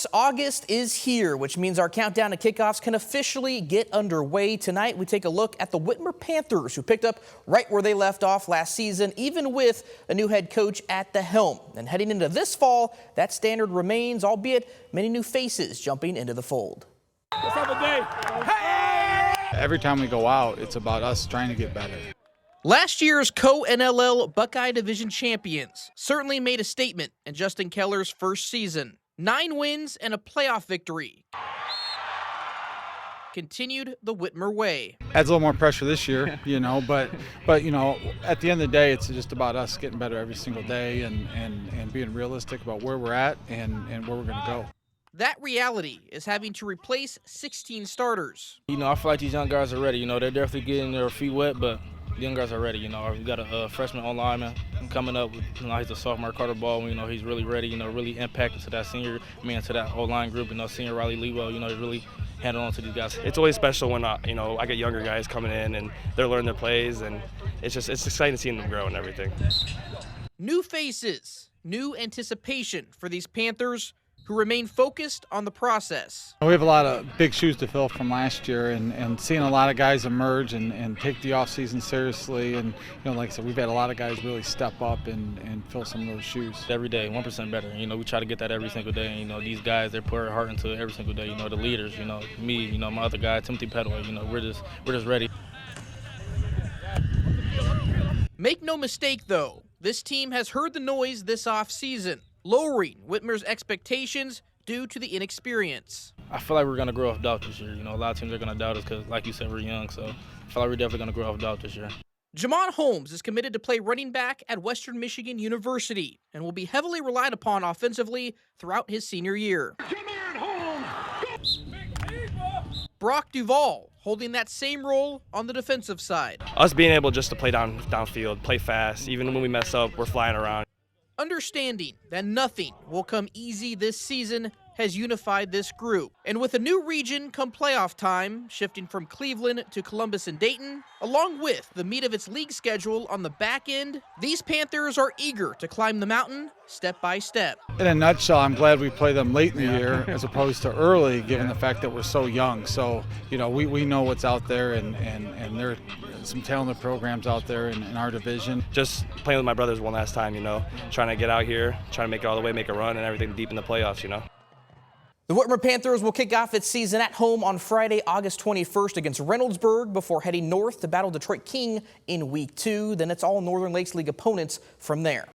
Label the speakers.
Speaker 1: Folks, August is here, which means our countdown to kickoffs can officially get underway. Tonight, we take a look at the Whitmer Panthers, who picked up right where they left off last season, even with a new head coach at the helm. And heading into this fall, that standard remains, albeit many new faces jumping into the fold.
Speaker 2: Let's have a day.
Speaker 3: Hey! Every time we go out, it's about us trying to get better.
Speaker 1: Last year's co-NLL Buckeye Division champions certainly made a statement in Justin Keller's first season. 9 wins and a playoff victory. Continued the Whitmer way.
Speaker 3: Adds a little more pressure this year, but you know, at the end of the day, it's just about us getting better every single day and being realistic about where we're at and where we're going to go.
Speaker 1: That reality is having to replace 16 starters.
Speaker 4: I feel like these young guys are ready. They're definitely getting their feet wet, but the young guys are ready. We've got a freshman lineman coming up. He's a sophomore, Carter Ball. He's really ready. Really impacting to that senior, to that O-line group. Senior Riley Lewell. He's really handing on to these guys.
Speaker 5: It's always special when I get younger guys coming in and they're learning their plays, and it's exciting seeing them grow and everything.
Speaker 1: New faces, new anticipation for these Panthers, who remain focused on the process.
Speaker 3: We have a lot of big shoes to fill from last year, and seeing a lot of guys emerge and take the offseason seriously. And like I said, we've had a lot of guys really step up and fill some of those shoes.
Speaker 4: Every day, 1% better. We try to get that every single day. These guys, they put their heart into it every single day. The leaders, me, my other guy, Timothy Petway. We're just ready.
Speaker 1: Make no mistake, though, this team has heard the noise this offseason, lowering Whitmer's expectations due to the inexperience.
Speaker 4: I feel like we're going to grow off doubt this year. A lot of teams are going to doubt us because, like you said, we're young. So I feel like we're definitely going to grow off doubt this year.
Speaker 1: Jamon Holmes is committed to play running back at Western Michigan University and will be heavily relied upon offensively throughout his senior year. Brock Duvall holding that same role on the defensive side.
Speaker 5: Us being able just to play downfield, play fast, even when we mess up, we're flying around.
Speaker 1: Understanding that nothing will come easy this season has unified this group. And with a new region come playoff time, shifting from Cleveland to Columbus and Dayton, along with the meat of its league schedule on the back end, these Panthers are eager to climb the mountain step by step.
Speaker 3: In a nutshell, I'm glad we play them late in the year as opposed to early, given the fact that we're so young. So, we know what's out there, and there are some talented programs out there in our division.
Speaker 5: Just playing with my brothers one last time, trying to get out here, trying to make it all the way, make a run and everything deep in the playoffs,
Speaker 1: The Whitmer Panthers will kick off its season at home on Friday, August 21st against Reynoldsburg before heading north to battle Detroit King in Week 2. Then it's all Northern Lakes League opponents from there.